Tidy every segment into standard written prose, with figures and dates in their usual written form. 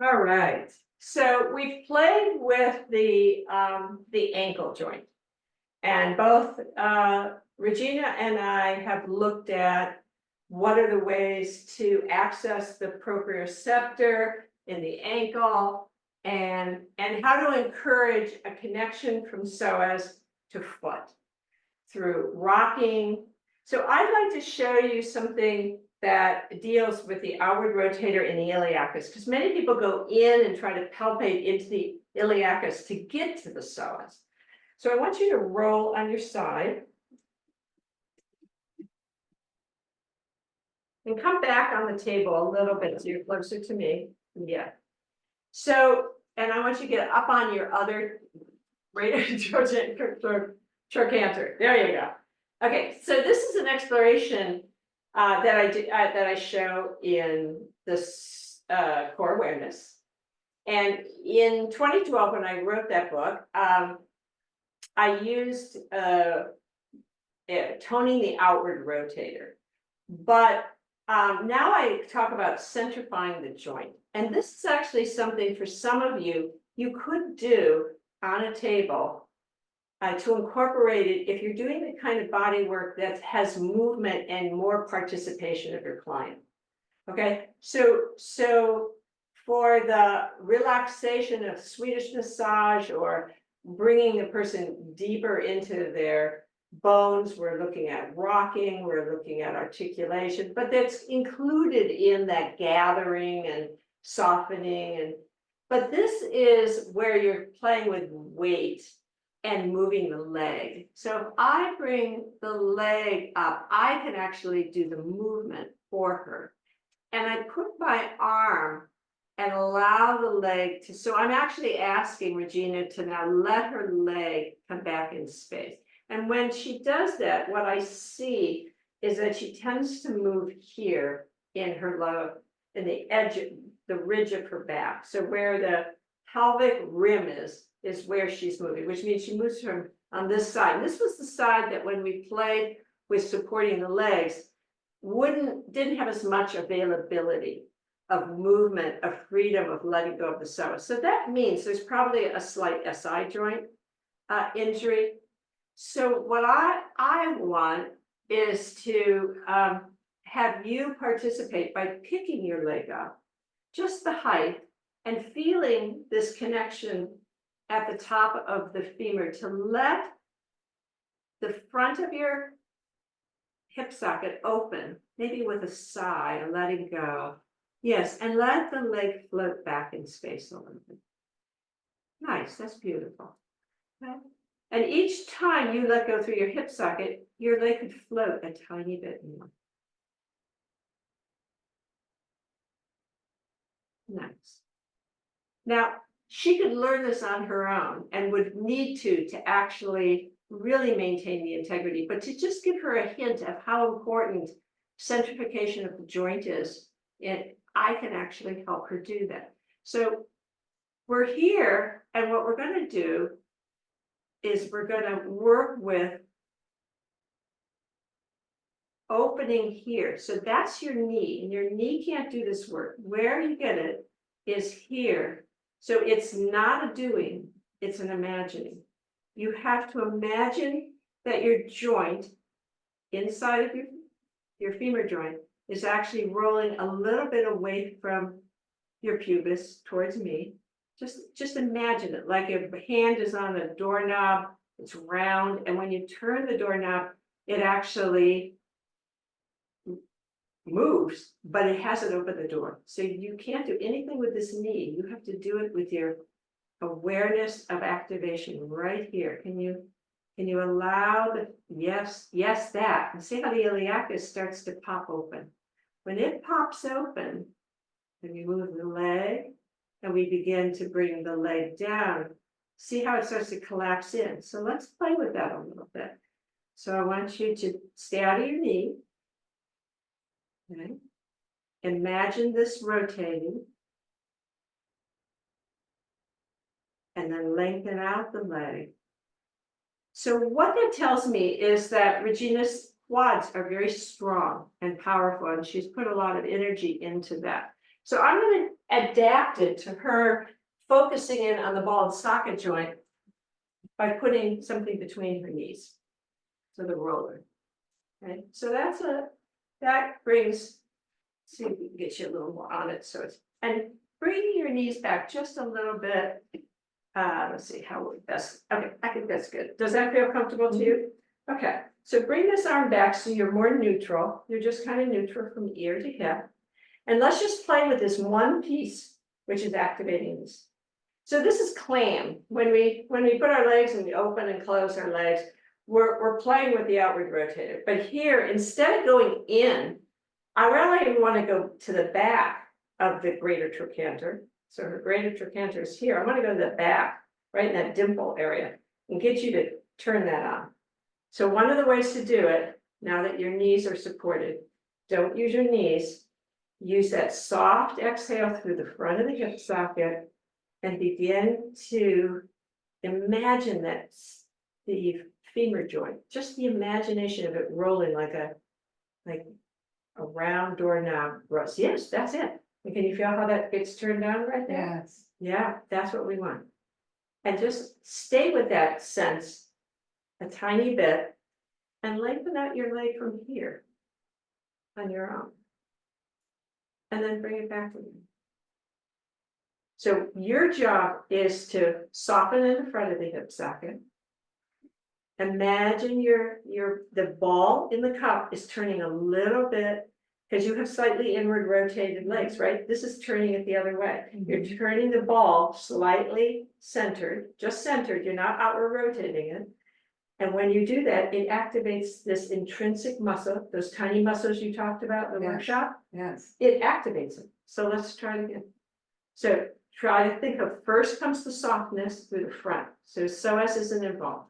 All right, so we've played with the ankle joint. And both Regina and I have looked at what are the ways to access the proprioceptor in the ankle and how to encourage a connection from psoas to foot through rocking. So I'd like to show you something that deals with the outward rotator in the iliacus, because many people go in and try to palpate into the iliacus to get to the psoas. So I want you to roll on your side and come back on the table a little bit so you're closer to me. Yeah. So, and I want you to get up on your other trochanter. There you go. Okay, so this is an exploration that I show in this core awareness. And in 2012, when I wrote that book, I used toning the outward rotator, but now I talk about centrifying the joint. And this is actually something for some of you could do on a table to incorporate it if you're doing the kind of body work that has movement and more participation of your client. Okay, so for the relaxation of Swedish massage or bringing the person deeper into their bones, we're looking at rocking, we're looking at articulation, but that's included in that gathering and softening. But this is where you're playing with weight and moving the leg. So if I bring the leg up, I can actually do the movement for her. And I put my arm and allow the leg to, so I'm actually asking Regina to now let her leg come back in space. And when she does that, what I see is that she tends to move here in her low, in the edge, the ridge of her back. So where the pelvic rim is where she's moving, which means she moves from on this side. And this was the side that when we played with supporting the legs, didn't have as much availability of movement, of freedom, of letting go of the psoas. So that means there's probably a slight SI joint injury. So what I want is to have you participate by picking your leg up, just the height, and feeling this connection at the top of the femur to let the front of your hip socket open, maybe with a sigh and letting go. Yes, and let the leg float back in space a little bit. Nice, that's beautiful. Okay. And each time you let go through your hip socket, your leg could float a tiny bit more. Nice. Now, she could learn this on her own and would need to actually really maintain the integrity, but to just give her a hint of how important centrifugation of the joint is, I can actually help her do that. So we're here, and what we're going to do is we're going to work with opening here. So that's your knee, and your knee can't do this work. Where you get it is here. So it's not a doing, it's an imagining. You have to imagine that your joint inside of your femur joint is actually rolling a little bit away from your pubis towards me. Just imagine it like a hand is on a doorknob, it's round, and when you turn the doorknob, it actually moves, but it hasn't opened the door. So you can't do anything with this knee. You have to do it with your awareness of activation right here. Can you allow the, yes, that, and see how the iliacus starts to pop open. When it pops open, then we move the leg, and we begin to bring the leg down. See how it starts to collapse in. So let's play with that a little bit. So I want you to stay out of your knee. Okay. Imagine this rotating. And then lengthen out the leg. So what that tells me is that Regina's quads are very strong and powerful, and she's put a lot of energy into that. So I'm going to adapt it to her focusing in on the ball and socket joint by putting something between her knees. So the roller. Okay, so that brings, see if we can get you a little more on it. So it's, and bringing your knees back just a little bit. Let's see how we best, okay, I think that's good. Does that feel comfortable to you? Okay, so bring this arm back so you're more neutral. You're just kind of neutral from ear to hip. And let's just play with this one piece, which is activating this. So this is clam. When we put our legs and we open and close our legs, we're playing with the outward rotator. But here, instead of going in, I really want to go to the back of the greater trochanter. So her greater trochanter is here. I want to go to the back, right in that dimple area, and get you to turn that on. So one of the ways to do it, now that your knees are supported, don't use your knees. Use that soft exhale through the front of the hip socket and begin to imagine that the femur joint, just the imagination of it rolling like a round doorknob. Yes, that's it. And can you feel how that gets turned down right there? Yes. Yeah, that's what we want. And just stay with that sense a tiny bit and lengthen out your leg from here on your own. And then bring it back again. So your job is to soften in the front of the hip socket. Imagine the ball in the cup is turning a little bit because you have slightly inward rotated legs, right? This is turning it the other way. You're turning the ball slightly centered, just centered. You're not outward rotating it. And when you do that, it activates this intrinsic muscle, those tiny muscles you talked about in the workshop. Yes. It activates it. So let's try it again. So try to think of first comes the softness through the front. So psoas isn't involved.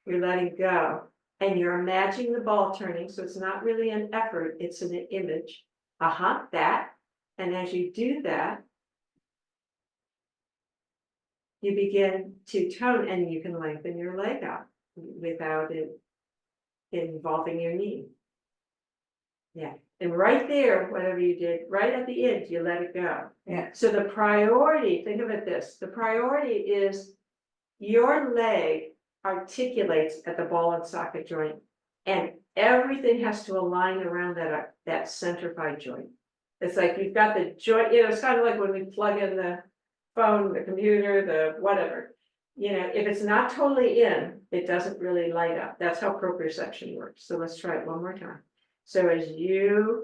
You're letting go and you're imagining the ball turning. So it's not really an effort, it's an image. That. And as you do that, you begin to tone and you can lengthen your leg out without it involving your knee. Yeah. And right there, whatever you did, right at the end, you let it go. Yeah. So the priority, think of it this, the priority is your leg articulates at the ball and socket joint, and everything has to align around that centrify joint. It's like you've got the joint, it's kind of like when we plug in the phone, the computer, the whatever. If it's not totally in, it doesn't really light up. That's how proprioception works. So let's try it one more time. So as you're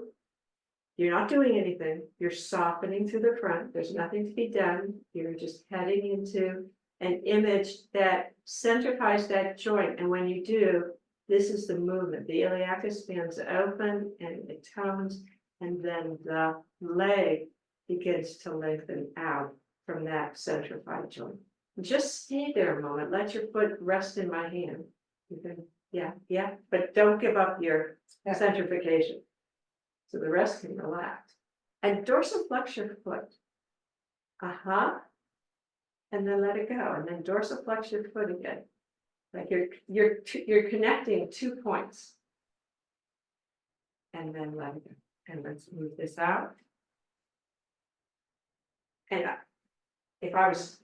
not doing anything, you're softening through the front. There's nothing to be done. You're just heading into an image that centrifies that joint. And when you do, this is the movement. The iliacus stands open and it tones, and then the leg begins to lengthen out from that centrified joint. Just stay there a moment. Let your foot rest in my hand. You can, yeah, but don't give up your centrifugation. So the rest can relax. And dorsiflex your foot. And then let it go. And then dorsiflex your foot again. Like you're connecting 2 points. And then let it go. And let's move this out. And if I was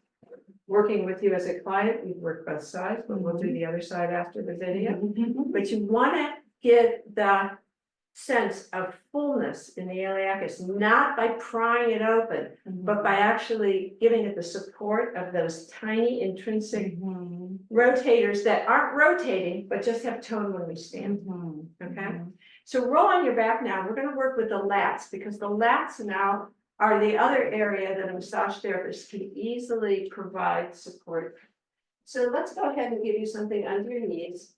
working with you as a client, we'd work both sides, but we'll do the other side after the video. But you want to get the sense of fullness in the iliacus, not by prying it open, but by actually giving it the support of those tiny intrinsic rotators that aren't rotating, but just have tone when we stand. Okay? So roll on your back now. We're going to work with the lats, because the lats now are the other area that a massage therapist can easily provide support. So let's go ahead and give you something under your knees.